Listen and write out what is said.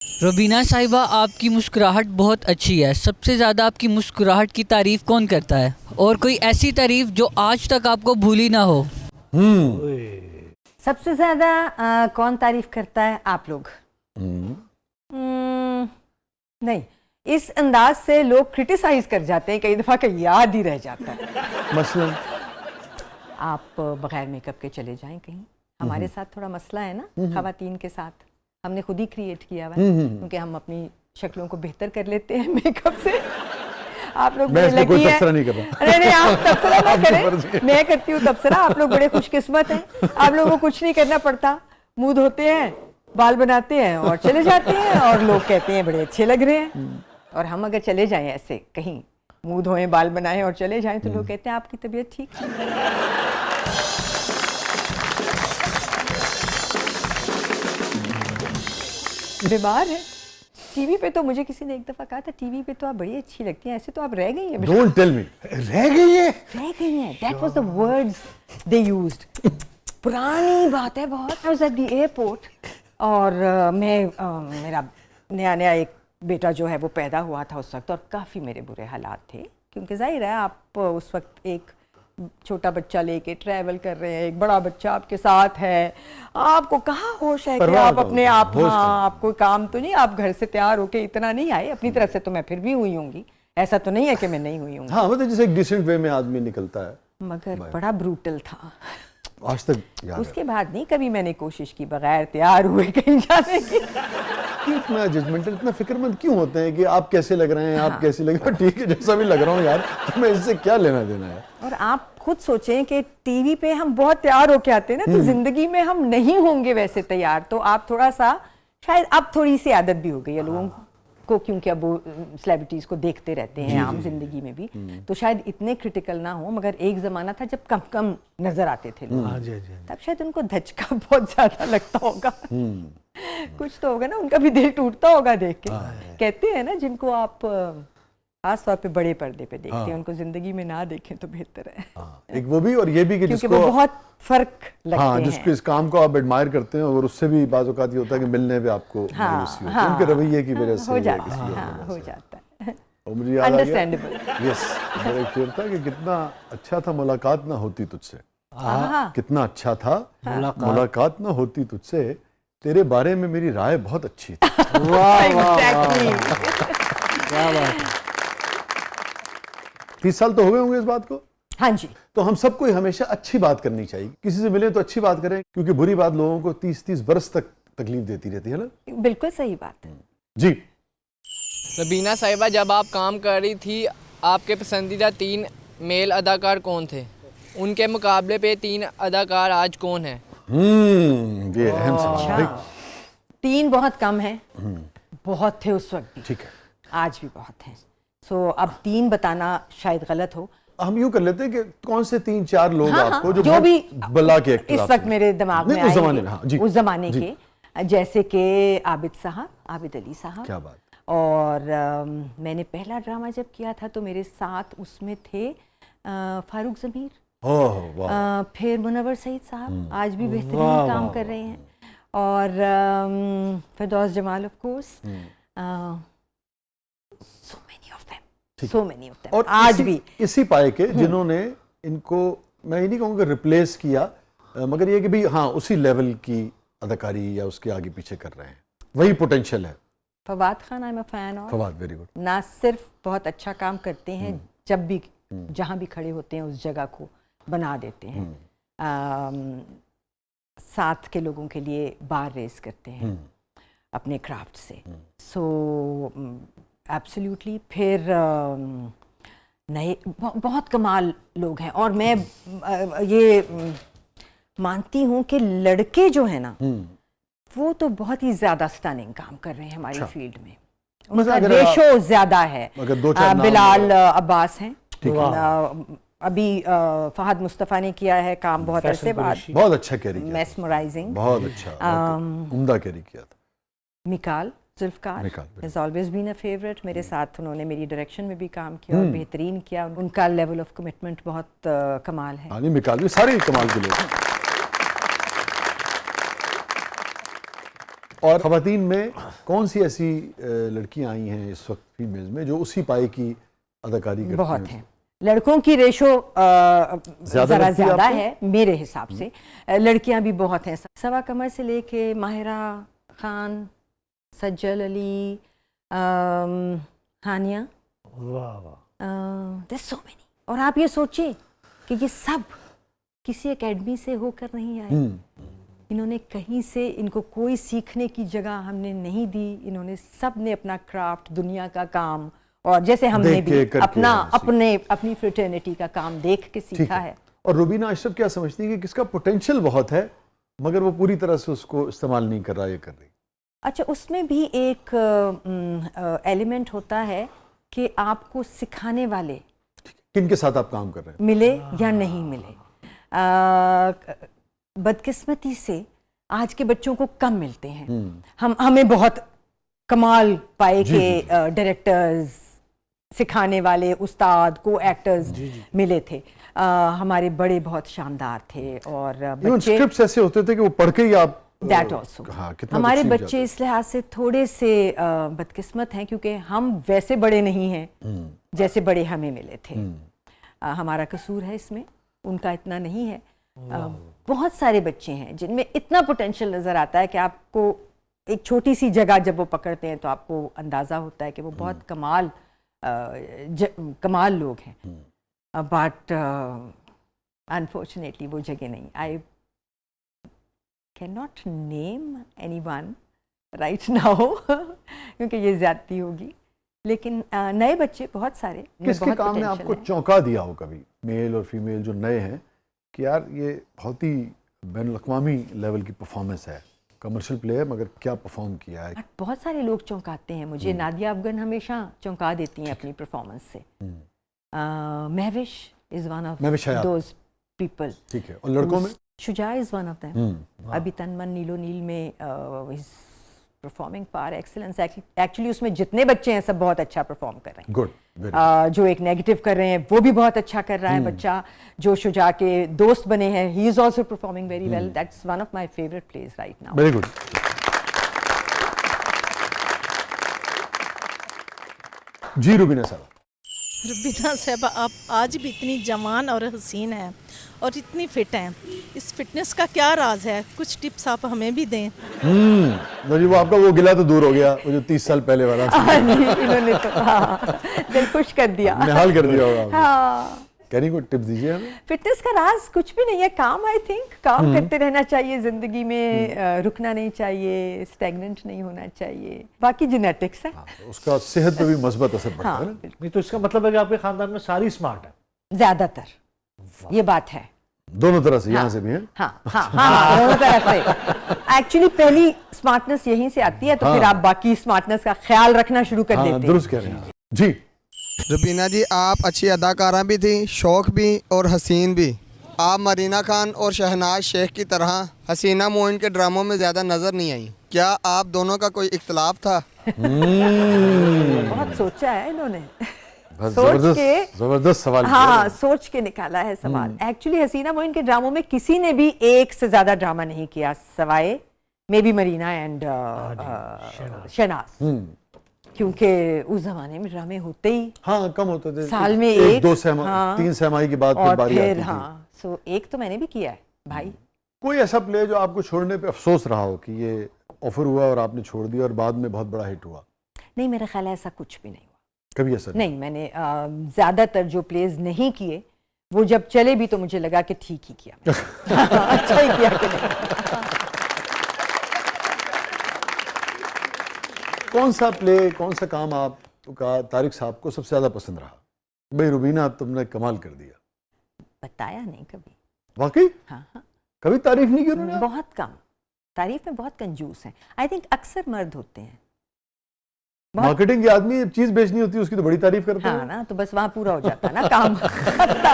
रबीना साहिबा, आपकी मुस्कुराहट बहुत अच्छी है। सबसे ज़्यादा आपकी मुस्कुराहट की तारीफ़ कौन करता है, और कोई ऐसी तारीफ़ जो आज तक आपको भूली ना हो? सबसे ज्यादा कौन तारीफ करता है? आप लोग। नहीं, इस अंदाज से लोग क्रिटिसाइज कर जाते हैं, कई दफा का याद ही रह जाता है। मसलन आप बगैर मेकअप के चले जाएं कहीं, हमारे साथ थोड़ा मसला है ना खवातीन के साथ, हमने खुद ही क्रिएट किया हुआ है, क्योंकि हम अपनी शक्लों को बेहतर कर लेते हैं मेकअप से। आप लोग मैं बड़े इसमें कोई लकी हैं। तबसरा नहीं कर रहा। अरे नहीं, आप तबसरा ना करें, मैं करती हूँ तबसरा। आप लोग बड़े खुशकिस्मत हैं, आप लोगों को कुछ नहीं करना पड़ता। मुंह धोते हैं, बाल बनाते हैं और चले जाते हैं, और लोग कहते हैं बड़े अच्छे लग रहे हैं। और हम अगर चले जाएं ऐसे कहीं, मुंह धोएं, बाल बनाएं और चले जाएं, तो लोग कहते हैं आपकी तबीयत ठीक है। बीमार है। टीवी पे तो मुझे किसी ने एक दफा कहा था, टीवी पे तो आप बड़ी अच्छी लगती हैं, ऐसे तो आप रह गई हैं। डोंट टेल मी, रह गई है। रह गई हैं, that was the words they used. पुरानी बात है बहुत। I was at the airport, और मेरा नया नया एक बेटा जो है वो पैदा हुआ था उस वक्त, और काफ़ी मेरे बुरे हालात थे, क्योंकि जाहिर है आप उस वक्त एक छोटा बच्चा लेके ट्रैवल कर रहे हैं, एक बड़ा बच्चा आपके साथ है, आपको कहाँ होश है कि आप अपने आप, हाँ, आपको काम तो नहीं, आप घर से तैयार होके इतना नहीं आए। अपनी तरफ से तो मैं फिर भी हुई होंगी, ऐसा तो नहीं है कि मैं नहीं हुई होंगी। हाँ, मतलब जैसे एक डिसेंट वे में आदमी निकलता है, मगर बड़ा ब्रूटल था। आज तक याद उसके बाद नहीं कभी मैंने कोशिश की बगैर तैयार हुए कहीं जाने की। क्यों इतना जजमेंटल, इतना फिक्रमंद क्यों होते हैं कि आप कैसे लग रहे हैं, आप कैसे लग रहे हैं? ठीक है, जैसा भी लग रहा हूँ यार, तो मैं इससे क्या लेना देना है। और आप खुद सोचें कि टीवी पे हम बहुत तैयार होके आते हैं ना, तो जिंदगी में हम नहीं होंगे वैसे तैयार। तो आप थोड़ा सा, शायद अब थोड़ी सी आदत भी हो गई है लोगों को, क्योंकि अब वो सेलिब्रिटीज को देखते रहते हैं आम जिंदगी में भी, तो शायद इतने क्रिटिकल ना हो। मगर एक जमाना था जब कम कम नजर आते थे लोग, तब शायद उनको धचका बहुत ज्यादा लगता होगा। कुछ तो होगा ना, उनका भी दिल टूटता होगा देख के। कहते हैं ना, जिनको आप खास तौर पे बड़े पर्दे पे देखते हैं, उनको जिंदगी में ना देखें तो बेहतर है। एक वो भी, और ये भी कि क्योंकि जिसको, वो बहुत फर्क लगते हैं। जिसको इस काम को आप एडमायर करते हैं, और उससे भी बाज़ औक़ात ये होता है कि मिलने पे आपको मायूसी होती है, उनके रवैये की वजह से हो या जाता किसी है, और हाँ, वजह हो से। जाता है। और मुझे याद आ गया, अंडरस्टैंडेबल। यस, मेरा एक शेर था कि कितना अच्छा था मुलाकात ना होती तुझसे, कितना अच्छा था मुलाकात ना होती तुझसे, तेरे बारे में मेरी राय बहुत अच्छी थी। Exactly. क्या बात है। 30 साल तो हो गए होंगे इस बात को। हाँ जी। तो हम सबको हमेशा अच्छी बात करनी चाहिए, किसी से मिले तो अच्छी बात करें, क्योंकि बुरी बात लोगों को 30-30 बरस तक तकलीफ देती रहती है ना। बिल्कुल सही बात है जी। रबीना साहिबा, जब आप काम कर रही थी, आपके पसंदीदा 3 मेल अदाकार कौन थे? उनके मुकाबले पे 3 अदाकार आज कौन है? ये अहम सवाल है। 3 बहुत कम है, बहुत थे उस वक्त भी, ठीक है, आज भी बहुत हैं। सो अब 3 बताना शायद गलत हो। हम यूं कर लेते हैं कि कौन से 3-4 लोग आपको जो भी बला के एक्टर इस वक्त मेरे दिमाग में उस जमाने में, हाँ, जी, उस जमाने के, जैसे कि आबिद साहब, आबिद अली साहब। क्या बात। और मैंने पहला ड्रामा जब किया था तो मेरे साथ उसमें थे फारूक ज़मीर, फिर मुनव्वर सईद साहब, आज भी बेहतरीन काम कर रहे हैं, और Firdaus Jamal of course, so many of them, और आज भी इसी पाए के जिन्होंने इनको, मैं ये नहीं कहूँगा रिप्लेस किया, मगर ये कि भाई हाँ, उसी लेवल की अदाकारी या उसके आगे पीछे कर रहे हैं, वही पोटेंशियल है। Fawad Khan, I am a fan of Fawad, very good. ना सिर्फ बहुत अच्छा काम करते हैं, जब भी जहाँ भी खड़े होते हैं उस जगह को बना देते हैं, साथ के लोगों के लिए बार रेस करते हैं अपने क्राफ्ट से। So absolutely. फिर नए बहुत कमाल लोग हैं, और मैं ये मानती हूँ कि लड़के जो है ना, वो तो बहुत ही ज्यादा स्टनिंग काम कर रहे हैं हमारी फील्ड में। उनका रेशो ज्यादा है। बिलाल अब्बास हैं, अभी फहद मुस्तफ़ा ने किया है काम बहुत अरसे बाद, बहुत अच्छा कैरी किया, मेस्मराइजिंग, बहुत अच्छा, उम्दा कैरी किया था। Mikaal Zulfikar has always been a favorite, मेरे साथ उन्होंने मेरी डायरेक्शन में भी काम किया और बेहतरीन किया। उनका लेवल ऑफ कमिटमेंट बहुत कमाल है। हाँ, नहीं, मिकाल भी सारे कमाल के लोग। और खवातीन में कौन सी ऐसी लड़कियां आई हैं इस वक्त फीमेल्स में जो उसी पाए की अदाकारी करती बहुत हैं? है। लड़कों की रेशो ज़रा लगती है ज़्यादा आपको? है मेरे हिसाब से। लड़कियां भी बहुत हैं, सवा कमर से लेके माहिरा खान, सज्जल अली, हानिया, वाह वाह, there's so many। और आप ये सोचिए कि ये सब किसी एकेडमी से होकर नहीं आए। इन्होंने कहीं से, इनको कोई सीखने की जगह हमने नहीं दी। इन्होंने सब ने अपना क्राफ्ट, दुनिया का काम, और जैसे हमने देख भी के, करके अपना सीखा। अपनी फ्रेटर्निटी का काम देख के ठीक सीखा है। है। और रुबीना अशरफ क्या समझती है कि किसका पोटेंशियल बहुत है मगर वो पूरी तरह से उसको इस्तेमाल नहीं कर रहा, ये कर रही? अच्छा, उसमें भी एक एलिमेंट होता है कि आपको सिखाने वाले किन के साथ आप काम कर रहे हैं? मिले या नहीं मिले। बदकिस्मती से आज के बच्चों को कम मिलते हैं। हमें बहुत कमाल पाए जी, के जी, जी। डायरेक्टर्स, सिखाने वाले उस्ताद, को एक्टर्स मिले थे। हमारे बड़े बहुत शानदार थे। और इवन बच्चे स्क्रिप्ट्स ऐसे होते थे कि वो पढ़ के ही आप दैट ऑल्सो, हाँ, कितना हमारे कुछ सीख बच्चे जाते इस लिहाज से थोड़े से बदकिस्मत हैं क्योंकि हम वैसे बड़े नहीं हैं जैसे बड़े हमें मिले थे। हमारा कसूर है इसमें, उनका इतना नहीं है। बहुत सारे बच्चे हैं जिनमें इतना पोटेंशियल नज़र आता है कि आपको एक छोटी सी जगह जब वो पकड़ते हैं तो आपको अंदाज़ा होता है कि वो बहुत कमाल लोग हैं। बट अनफॉर्चुनेटली वो जगह नहीं। I can not name anyone right now क्योंकि ये ज़्यादती होगी। लेकिन नए बच्चे बहुत सारे, किसके बहुत काम ने potential आपको है। चौंका दिया हो कभी, मेल और फीमेल जो नए हैं, कि यार ये बहुत ही बैनुल-अक़वामी लेवल की परफॉर्मेंस है, कमर्शियल प्ले है मगर क्या परफॉर्म किया है? बहुत सारे लोग चौंकाते हैं मुझे। नादिया अफगन हमेशा चौंका देती हैं अपनी परफॉर्मेंस से। Mahvish is one of Mahvish Hayat. Those people. ठीक है। और लड़कों में? Shuja is one of them. अभी Tan Man Neelo Neel is performing par excellence. Actually उसमें जितने बच्चे हैं सब बहुत अच्छा परफॉर्म कर रहे हैं। गुड, वेरी जो एक नेगेटिव कर रहे हैं वो भी बहुत अच्छा कर रहा है बच्चा। जो शुजा के दोस्त बने हैं, he is also performing very well. That's one of my favourite place right now. Very good. जी रुबीना साहब। रुबीना साहब, आप आज भी इतनी जवान और हसीन हैं और इतनी फिट हैं। इस फिटनेस का क्या राज है? कुछ टिप्स आप हमें भी दें। जी, वो आपका वो गिला तो दूर हो गया, वो जो 30 साल पहले वाला था। हाँ जी, इन्होंने तो दिल खुश कर दिया। निहाल कर दिया होगा आपने। हाँ, कैरी को टिप्स दीजिए हमें। फिटनेस का राज कुछ भी नहीं है, काम। आई थिंक काम करते रहना चाहिए जिंदगी में, रुकना नहीं चाहिए, स्टैग्नेंट नहीं होना चाहिए। बाकी जेनेटिक्स है। हाँ, उसका सेहत पे भी मस्बत असर पड़ता हाँ, है ना? नहीं तो इसका मतलब है कि आपके खानदान में सारी स्मार्ट है। ज्यादातर ये बात है। दोनों तरह से, यहाँ से भी है। हाँ हाँ हाँ, दोनों तरफ से। एक्चुअली पहली स्मार्टनेस यहीं से आती है, तो फिर आप बाकी स्मार्टनेस का ख्याल रखना शुरू कर देते हैं। दुरुस्त कह रहे हैं जी। रुबीना जी, आप अच्छी अदाकारा भी थी, शौक भी और हसीन भी। आप मरीना खान और शहनाज शेख की तरह हसीना मोइन के ड्रामों में ज़्यादा नज़र नहीं आई। क्या आप दोनों का कोई इख्तलाफ था? बहुत सोचा है इन्होंने। सोच के, जबरदस्त सवाल किया हाँ, है। सोच के निकाला है सवाल। एक्चुअली हसीना मोइन के ड्रामों में किसी ने भी एक से ज्यादा ड्रामा नहीं किया सवाए may be Marina and Shahnaz, क्योंकि उस जमाने में ड्रामे होते ही हाँ, कम होते थे। साल में एक दो हाँ, 3 सहमाही के बाद फिर और बारी फिर आती थी। हाँ, सो एक तो मैंने भी किया है भाई। कोई ऐसा प्ले जो आपको छोड़ने पे अफसोस रहा हो कि ये ऑफर हुआ और आपने छोड़ दिया और बाद में बहुत बड़ा हिट हुआ? नहीं, मेरा ख्याल है ऐसा कुछ भी नहीं हुआ। कभी ऐसा नहीं, मैंने ज्यादातर जो प्लेज नहीं किए वो जब चले भी तो मुझे लगा कि ठीक ही किया। अच्छा ही किया कि नहीं। कौन सा प्ले, कौन सा काम आपका तारिक साहब को सबसे ज्यादा पसंद रहा? भाई रुबीना, तुमने कमाल कर दिया। बताया नहीं कभी। वाकई? हाँ हाँ, कभी तारीफ नहीं की उन्होंने? बहुत कम। तारीफ में बहुत कंजूस हैं। आई थिंक अक्सर मर्द होते हैं। मार्केटिंग के आदमी चीज बेचनी होती है उसकी तो बड़ी तारीफ करते हैं। हाँ ना, तो बस वहां पूरा हो जाता है ना काम। खत्म।